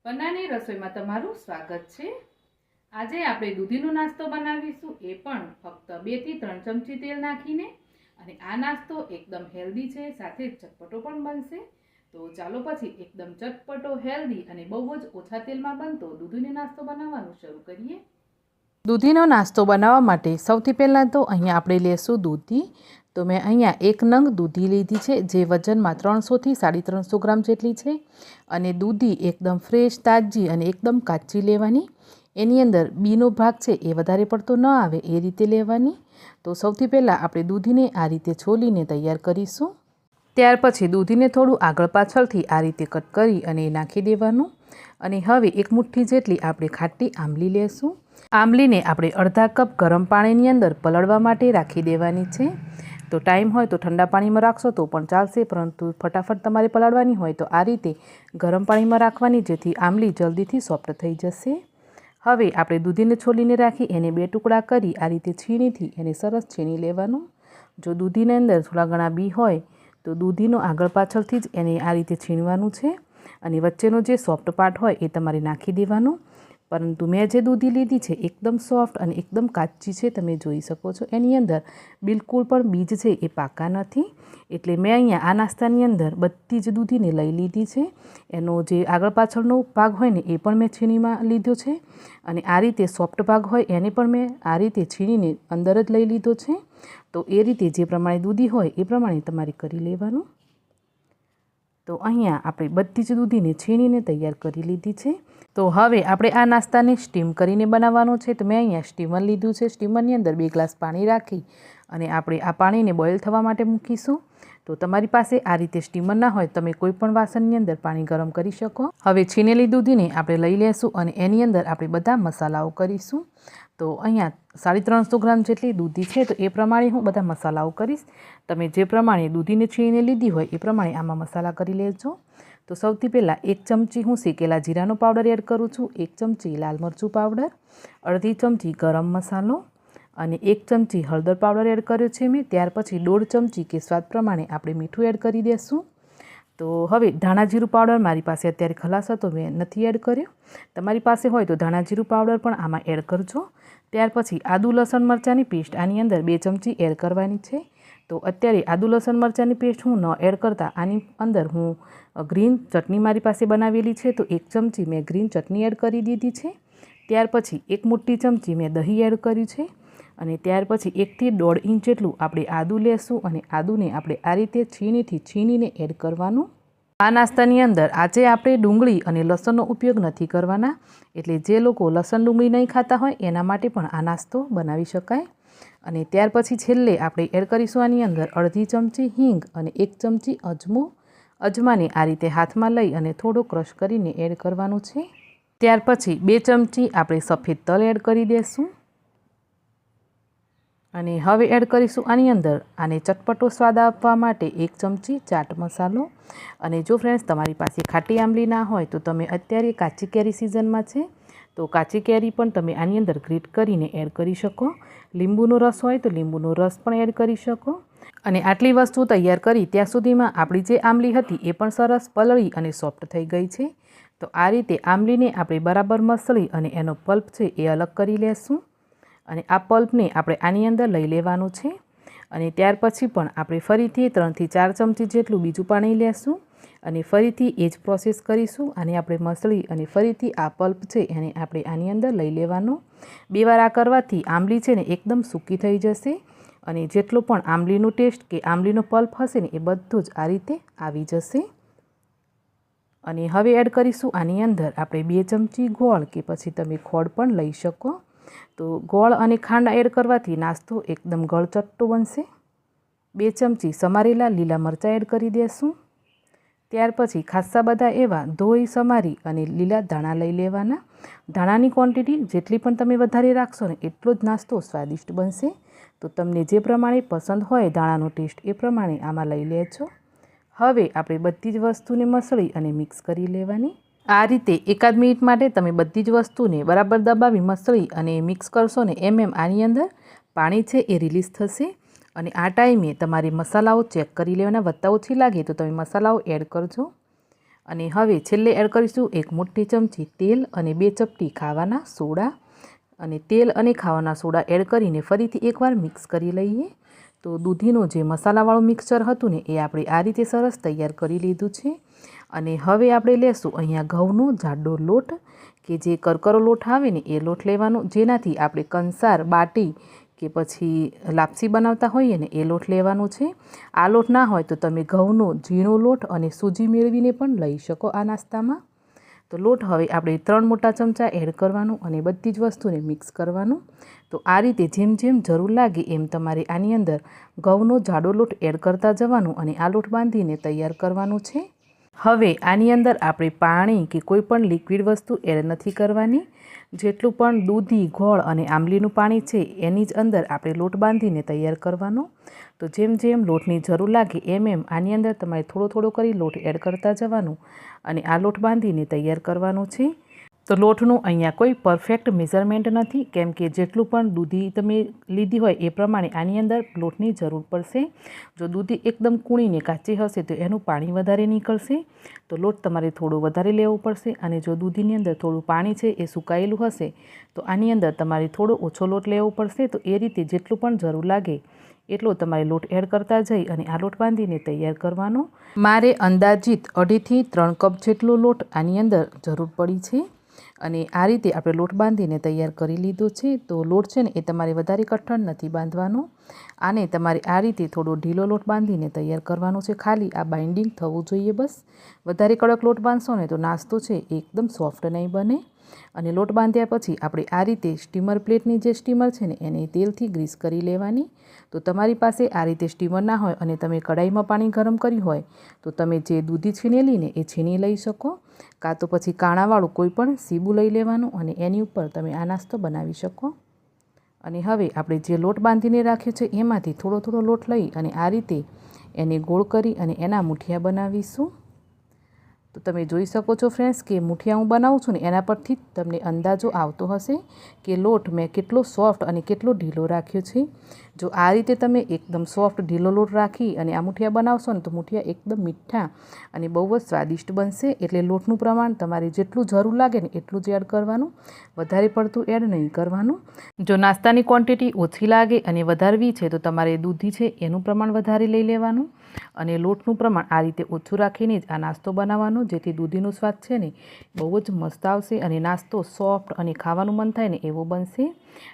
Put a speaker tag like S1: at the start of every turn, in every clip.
S1: પન્નાની રસોઈમાં તમારું સ્વાગત છે। આજે આપણે દૂધીનો નાસ્તો બનાવીશું, એ પણ ફક્ત 2 થી 3 ચમચી તેલ નાખીને। અને આ નાસ્તો એકદમ હેલ્ધી છે, સાથે ચટપટો પણ બનશે। તો ચાલો પછી એકદમ ચટપટો, હેલ્ધી અને બહુ જ ઓછા તેલમાં બનતો દૂધીનો નાસ્તો બનાવવાનું શરૂ કરીએ। દૂધીનો નાસ્તો બનાવવા માટે સૌથી પહેલાં તો અહીંયા આપણે લેશું દૂધી। તો મેં અહીંયા 1 નંગ દૂધી લીધી છે, જે વજનમાં 300 થી 350 ગ્રામ જેટલી છે। અને દૂધી એકદમ ફ્રેશ, તાજી અને એકદમ કાચી લેવાની। એની અંદર બીનો ભાગ છે એ વધારે પડતો ન આવે એ રીતે લેવાની। તો સૌથી પહેલાં આપણે દૂધીને આ રીતે છોલીને તૈયાર કરીશું। ત્યાર પછી દૂધીને થોડું આગળ પાછળથી આ રીતે કટ કરી અને નાખી દેવાનું। અને હવે 1 મુઠ્ઠી જેટલી આપણે ખાટી આંબલી લેશું। આંબલીને આપણે અડધા કપ ગરમ પાણીની અંદર પલળવા માટે રાખી દેવાની છે। તો ટાઈમ હોય તો ઠંડા પાણીમાં રાખશો તો પણ ચાલશે, પરંતુ ફટાફટ તમારે પલાળવાની હોય તો આ રીતે ગરમ પાણીમાં રાખવાની, જેથી આંબલી જલ્દીથી સોફ્ટ થઈ જશે। હવે આપણે દૂધીને છોલીને રાખી એને 2 ટુકડા કરી આ રીતે છીણીથી એને સરસ છીણી લેવાનું। જો દૂધીની અંદર થોડા ઘણા બી હોય તો દૂધીનો આગળ પાછળથી જ એને આ રીતે છીણવાનું છે। અને વચ્ચેનો જે સોફ્ટ પાર્ટ હોય એ તમારે નાખી દેવાનો। પરંતુ મેં જે દૂધી લીધી છે એકદમ સોફ્ટ અને એકદમ કાચી છે, તમે જોઈ શકો છો। એની અંદર બિલકુલ પણ બીજ છે એ પાકા નથી, એટલે મેં અહીંયા આ નાસ્તાની અંદર બધી જ દૂધીને લઈ લીધી છે। એનો જે આગળ પાછળનો ભાગ હોય ને એ પણ મેં છીણીમાં લીધો છે। અને આ રીતે સોફ્ટ ભાગ હોય એને પણ મેં આ રીતે છીણીને અંદર જ લઈ લીધો છે। તો એ રીતે જે પ્રમાણે દૂધી હોય એ પ્રમાણે તમારે કરી લેવાનું। તો અહીંયા આપણે બધી જ દૂધીને છીણીને તૈયાર કરી લીધી છે। તો હવે આપણે આ નાસ્તાને સ્ટીમ કરીને બનાવવાનો છે। તો મેં અહીંયા સ્ટીમર લીધું છે। સ્ટીમરની અંદર 2 ગ્લાસ પાણી રાખી અને આપણે આ પાણીને બોઇલ થવા માટે મૂકીશું। તો તમારી પાસે આ રીતે સ્ટીમર ના હોય તમે કોઈ પણ વાસણની અંદર પાણી ગરમ કરી શકો। હવે છીનેલી દૂધીને આપણે લઈ લેશું અને એની અંદર આપણે બધા મસાલાઓ કરીશું। તો અહીંયા 350 ગ્રામ જેટલી દૂધી છે, તો એ પ્રમાણે હું બધા મસાલાઓ કરીશ। તમે જે પ્રમાણે દૂધીને છીણીને લીધી હોય એ પ્રમાણે આમાં મસાલા કરી લેજો। તો સૌથી પહેલાં 1 ચમચી હું શેકેલા જીરાનો પાવડર એડ કરું છું, 1 ચમચી લાલ મરચું પાવડર, અડધી ચમચી ગરમ મસાલો અને 1 ચમચી હળદર પાવડર એડ કર્યો છે મેં। ત્યાર પછી 1.5 ચમચી કે સ્વાદ પ્રમાણે આપણે મીઠું એડ કરી દઈશું। તો હવે ધાણા જીરું પાવડર મારી પાસે અત્યારે ખલાસ હતો, મેં નથી એડ કર્યો। તમારી પાસે હોય તો ધાણા જીરું પાવડર પણ આમાં એડ કરજો। ત્યાર પછી આદુ લસણ મરચાંની પેસ્ટ આની અંદર 2 ચમચી એડ કરવાની છે। તો અત્યારે આદુ લસણ મરચાંની પેસ્ટ હું ન એડ કરતાં આની અંદર હું ગ્રીન ચટણી મારી પાસે બનાવેલી છે, તો 1 ચમચી મેં ગ્રીન ચટણી એડ કરી દીધી છે। ત્યાર પછી 1 મોટી ચમચી મેં દહીં એડ કર્યું છે। અને ત્યાર પછી 1 થી 1.5 ઇંચ જેટલું આપણે આદું લેશું અને આદુને આપણે આ રીતે છીણીને એડ કરવાનું। આ નાસ્તાની અંદર આજે આપણે ડુંગળી અને લસણનો ઉપયોગ નથી કરવાના, એટલે જે લોકો લસણ ડુંગળી નહીં ખાતા હોય એના માટે પણ આ નાસ્તો બનાવી શકાય। અને ત્યાર પછી છેલ્લે આપણે એડ કરીશું આની અંદર અડધી ચમચી હિંગ અને 1 ચમચી અજમો। અજમાને આ રીતે હાથમાં લઈ અને થોડો ક્રશ કરીને એડ કરવાનું છે। ત્યાર પછી 2 ચમચી આપણે સફેદ તલ એડ કરી દઈશું। અને હવે એડ કરીશું આની અંદર આને ચટપટો સ્વાદ આપવા માટે 1 ચમચી ચાટ મસાલો। અને જો ફ્રેન્ડ્સ તમારી પાસે ખાટી આંબલી ના હોય તો તમે અત્યારે કાચી કેરી સિઝનમાં છે, તો કાચી કેરી પણ તમે આની અંદર ગ્રેટ કરીને એડ કરી શકો। લીંબુનો રસ હોય તો લીંબુનો રસ પણ એડ કરી શકો। અને આટલી વસ્તુ તૈયાર કરી ત્યાં સુધીમાં આપણી જે આંબલી હતી એ પણ સરસ પલળી અને સોફ્ટ થઈ ગઈ છે। તો આ રીતે આંબલીને આપણે બરાબર મસળી અને એનો પલ્પ છે એ અલગ કરી લેશું। અને આ પલ્પને આપણે આની અંદર લઈ લેવાનું છે। અને ત્યાર પછી પણ આપણે ફરીથી 3 થી 4 ચમચી જેટલું બીજું પાણી લેશું અને ફરીથી એ જ પ્રોસેસ કરીશું। આને આપણે મસળી અને ફરીથી આ પલ્પ છે એને આપણે આની અંદર લઈ લેવાનો। 2 વાર આ કરવાથી આંબલી છે ને એકદમ સૂકી થઈ જશે અને જેટલો પણ આંબલીનો ટેસ્ટ કે આંબલીનો પલ્પ હશે ને એ બધું જ આ રીતે આવી જશે। અને હવે એડ કરીશું આની અંદર આપણે 2 ચમચી ગોળ, કે પછી તમે ખોળ પણ લઈ શકો। તો ગોળ અને ખાંડ એડ કરવાથી નાસ્તો એકદમ ગળચટ્ટો બનશે। 2 ચમચી સમારેલા લીલા મરચાં એડ કરી દઈશું। ત્યાર પછી ખાસ્સા બધા એવા ધોઈ સમારી અને લીલા ધાણા લઈ લેવાના। ધાણાની ક્વોન્ટિટી જેટલી પણ તમે વધારે રાખશો ને એટલો જ નાસ્તો સ્વાદિષ્ટ બનશે। તો તમને જે પ્રમાણે પસંદ હોય ધાણાનો ટેસ્ટ એ પ્રમાણે આમાં લઈ લેજો। હવે આપણે બધી જ વસ્તુને મસળી અને મિક્સ કરી લેવાની। આ રીતે 1 મિનિટ માટે તમે બધી જ વસ્તુને બરાબર દબાવી મસળી અને મિક્સ કરશો ને એમ આની અંદર પાણી છે એ રિલીઝ થશે। અને આ ટાઈમે તમારે મસાલાઓ ચેક કરી લેવાના, વત્તા ઓછી લાગે તો તમે મસાલાઓ એડ કરજો। અને હવે છેલ્લે એડ કરીશું 1 મોટી ચમચી તેલ અને 2 ચપટી ખાવાના સોડા. અને તેલ અને ખાવાના સોડા એડ કરીને ફરીથી એકવાર મિક્સ કરી લઈએ. તો દૂધીનું જે મસાલાવાળું મિક્સચર હતું ને એ આપણે આ રીતે સરસ તૈયાર કરી લીધું છે. અને હવે આપણે લેશું અહીંયા ઘઉંનો જાડો લોટ, કે જે કરકરો લોટ આવે ને એ લોટ લેવાનો, જેનાથી આપણે કંસાર, બાટી કે પછી લાપસી બનાવતા હોઈએ ને એ લોટ લેવાનો છે. આ લોટ ના હોય તો તમે ઘઉંનો ઝીણો લોટ અને સૂજી મેળવીને પણ લઈ શકો આ નાસ્તામાં. તો લોટ હવે આપણે 3 મોટા ચમચા એડ કરવાનું અને બધી જ વસ્તુને મિક્સ કરવાનું. તો આ રીતે જેમ જેમ જરૂર લાગે એમ તમારે આની અંદર ઘઉંનો જાડો લોટ એડ કરતા જવાનું અને આ લોટ બાંધીને તૈયાર કરવાનું છે. હવે આની અંદર આપણે પાણી કે કોઈ પણ લિક્વિડ વસ્તુ એડ નથી કરવાની. જેટલું પણ દૂધી, ગોળ અને આંબલીનું પાણી છે એની જ અંદર આપણે લોટ બાંધીને તૈયાર કરવાનો. તો જેમ જેમ લોટની જરૂર લાગે એમ આની અંદર તમારે થોડો થોડો કરી લોટ એડ કરતા જવાનું અને આ લોટ બાંધીને તૈયાર કરવાનો છે. તો લોટનું અહીંયા કોઈ પરફેક્ટ મેઝરમેન્ટ નથી, કેમ કે જેટલું પણ દૂધી તમે લીધી હોય એ પ્રમાણે આની અંદર લોટની જરૂર પડશે. જો દૂધી એકદમ કૂણીને કાચી હશે તો એનું પાણી વધારે નીકળશે, તો લોટ તમારે થોડો વધારે લેવો પડશે. અને જો દૂધીની અંદર થોડું પાણી છે એ સુકાયેલું હશે તો આની અંદર તમારે થોડો ઓછો લોટ લેવો પડશે. તો એ રીતે જેટલું પણ જરૂર લાગે એટલો તમારે લોટ એડ કરતા જઈ અને આ લોટ બાંધીને તૈયાર કરવાનો. મારે અંદાજિત 2.5 થી 3 કપ જેટલો લોટ આની અંદર જરૂર પડી છે. અને આ રીતે આપણે લોટ બાંધીને તૈયાર કરી લીધો છે. તો લોટ છે ને એ તમારે વધારે કઠણ નથી બાંધવાનો. આને તમારે આ રીતે થોડો ઢીલો લોટ બાંધીને તૈયાર કરવાનો છે. ખાલી આ બાઇન્ડિંગ થવું જોઈએ બસ. વધારે કડક લોટ બાંધશો ને તો નાસ્તો છે એ એકદમ સોફ્ટ નહીં બને. અને લોટ બાંધ્યા પછી આપણે આ રીતે સ્ટીમર, પ્લેટની જે સ્ટીમર છે ને એને તેલથી ગ્રીસ કરી લેવાની. તો તમારી પાસે આ રીતે સ્ટીમર ના હોય અને તમે કઢાઈમાં પાણી ગરમ કર્યું હોય તો તમે જે દૂધી છીનેલી ને એ છીની લઈ શકો, કાં તો પછી કાણાવાળું કોઈ પણ સીબું લઈ લેવાનું અને એની ઉપર તમે આ નાસ્તો બનાવી શકો. અને હવે આપણે જે લોટ બાંધીને રાખ્યો છે એમાંથી થોડો થોડો લોટ લઈ અને આ રીતે એને ગોળ કરી અને એના મુઠિયા બનાવીશું. તો તમે જોઈ શકો છો ફ્રેન્ડ્સ કે મુઠિયા હું બનાવું છું ને એના પરથી તમને અંદાજો આવતો હશે કે લોટ મેં કેટલો સોફ્ટ અને કેટલો ઢીલો રાખ્યો છે. જો આ રીતે તમે એકદમ સોફ્ટ ઢીલો લોટ રાખી અને આ મુઠિયા બનાવશો ને તો મુઠિયા એકદમ મીઠા અને બહુ જ સ્વાદિષ્ટ બનશે. એટલે લોટનું પ્રમાણ તમારે જેટલું જરૂર લાગે ને એટલું જ એડ કરવાનું, વધારે પડતું એડ નહીં કરવાનું. જો નાસ્તાની ક્વોન્ટિટી ઓછી લાગે અને વધારવી છે તો તમારે દૂધી છે એનું પ્રમાણ વધારે લઈ લેવાનું અને લોટનું પ્રમાણ આ રીતે ઓછું રાખીને જ આ નાસ્તો બનાવવાનો, જેથી દૂધીનો સ્વાદ છે ને બહુ જ મસ્ત આવશે અને નાસ્તો સોફ્ટ અને ખાવાનું મન થાય ને એવો બનશે.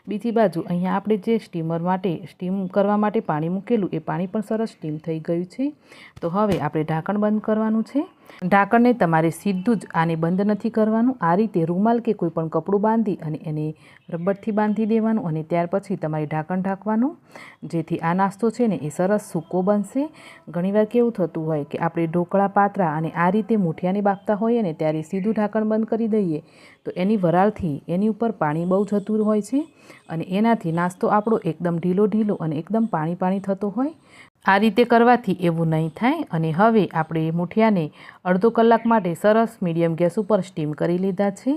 S1: બીજી બાજુ અહીંયા આપણે જે સ્ટીમ કરવા માટે પાણી મૂકેલું એ પાણી પણ સરસ સ્ટીમ થઈ ગયું છે. તો હવે આપણે ઢાંકણ બંધ કરવાનું છે. ઢાંકણને તમારે સીધું જ આને બંધ નથી કરવાનું. આ રીતે રૂમાલ કે કોઈ પણ કપડું બાંધી અને એને રબરથી બાંધી દેવાનું અને ત્યાર પછી તમારે ઢાંકણ ઢાંકવાનું, જેથી આ નાસ્તો છે ને એ સરસ સૂકો બનશે. ઘણીવાર કેવું થતું હોય કે આપણે ઢોકળા, પાતરા અને આ રીતે મુઠિયાને બાફતા હોઈએ ને ત્યારે સીધું ઢાંકણ બંધ કરી દઈએ તો એની વરાળથી એની ઉપર પાણી બહુ જતું હોય છે અને એનાથી નાસ્તો આપણો એકદમ ઢીલો અને એકદમ પાણી થતો હોય. આ રીતે કરવાથી એવું નહીં થાય. અને હવે આપણે મુઠિયાને અડધો કલાક માટે સરસ મીડિયમ ગેસ ઉપર સ્ટીમ કરી લીધા છે.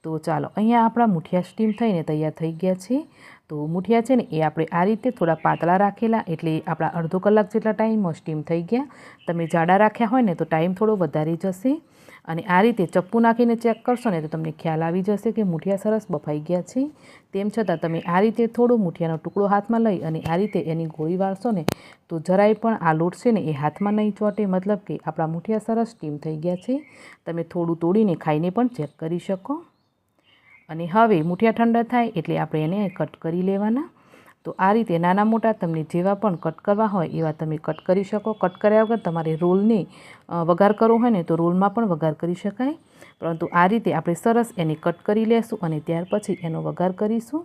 S1: તો ચાલો, અહીંયા આપણા મુઠિયા સ્ટીમ થઈને તૈયાર થઈ ગયા છે. તો મુઠિયા છે ને એ આપણે આ રીતે થોડા પાતળા રાખેલા, એટલે આપણા અડધો કલાક જેટલા ટાઈમમાં સ્ટીમ થઈ ગયા. તમે જાડા રાખ્યા હોય ને તો ટાઈમ થોડો વધારે જશે. અને આ રીતે ચપ્પુ નાખીને ચેક કરશો ને તો તમને ખ્યાલ આવી જશે કે મુઠિયા સરસ બફાઈ ગયા છે. તેમ છતાં તમે આ રીતે થોડો મુઠિયાનો ટુકડો હાથમાં લઈ અને આ રીતે એની ગોળી વાળશો ને તો જરાય પણ આ લોટ છે ને એ હાથમાં નહીં ચોંટે. મતલબ કે આપણા મુઠિયા સરસ સ્ટીમ થઈ ગયા છે. તમે થોડું તોડીને ખાઈને પણ ચેક કરી શકો. અને હવે મુઠિયા ઠંડા થાય એટલે આપણે એને કટ કરી લેવાના. તો આ રીતે નાના મોટા તમને જેવા પણ કટ કરવા હોય એવા તમે કટ કરી શકો. કટ કર્યા વગર તમારે રોલને વઘાર કરવો હોય ને તો રોલમાં પણ વઘાર કરી શકાય, પરંતુ આ રીતે આપણે સરસ એને કટ કરી લેશું અને ત્યાર પછી એનો વઘાર કરીશું.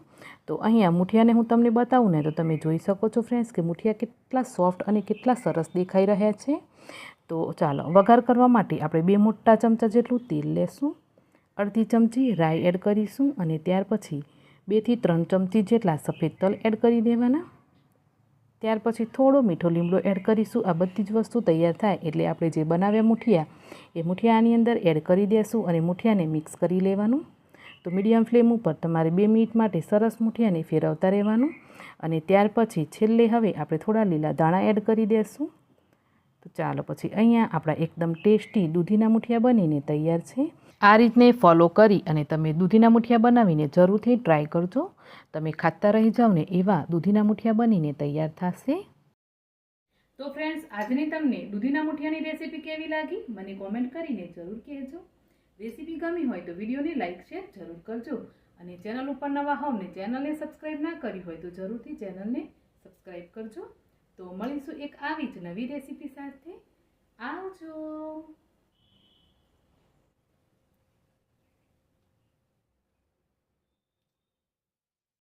S1: તો અહીંયા મુઠિયાને હું તમને બતાવું ને તો તમે જોઈ શકો છો ફ્રેન્ડ્સ કે મુઠિયા કેટલા સોફ્ટ અને કેટલા સરસ દેખાઈ રહ્યા છે. તો ચાલો, વઘાર કરવા માટે આપણે 2 મોટા ચમચા જેટલું તેલ લેશું, અડધી ચમચી રાઈ એડ કરીશું અને ત્યાર પછી 2 થી 3 ચમચી જેટલા સફેદ તલ એડ કરી દેવાના. ત્યાર પછી થોડો મીઠો લીમડો એડ કરીશું. આ બધી જ વસ્તુ તૈયાર થાય એટલે આપણે જે બનાવ્યા મુઠિયા એ મુઠિયા આની અંદર એડ કરી દઈશું અને મુઠિયાને મિક્સ કરી લેવાનું. તો મીડિયમ ફ્લેમ ઉપર તમારે 2 મિનિટ માટે સરસ મુઠિયાને ફેરવતા રહેવાનું. અને ત્યાર પછી છેલ્લે હવે આપણે થોડા લીલા દાણા એડ કરી દઈશું. તો ચાલો પછી અહીંયા આપણા એકદમ ટેસ્ટી દૂધીના મુઠિયા બનીને તૈયાર છે. આ રીતને ફોલો કરી અને તમે દૂધીના મુઠિયા બનાવીને જરૂરથી ટ્રાય કરજો. તમે ખાતા રહી જાઓ ને એવા દૂધીના મુઠિયા બનીને તૈયાર થશે. તો ફ્રેન્ડ્સ, આજની તમને દૂધીના મુઠિયાની રેસીપી કેવી લાગી મને કોમેન્ટ કરીને જરૂર કહેજો. રેસીપી ગમી હોય તો વિડીયોને લાઇક શેર જરૂર કરજો અને ચેનલ ઉપર નવા હોવ ને ચેનલને સબસ્ક્રાઈબ ના કરી હોય તો જરૂરથી ચેનલને સબસ્ક્રાઈબ કરજો. તો મળીશું એક આવી જ નવી રેસીપી સાથે. આવજો.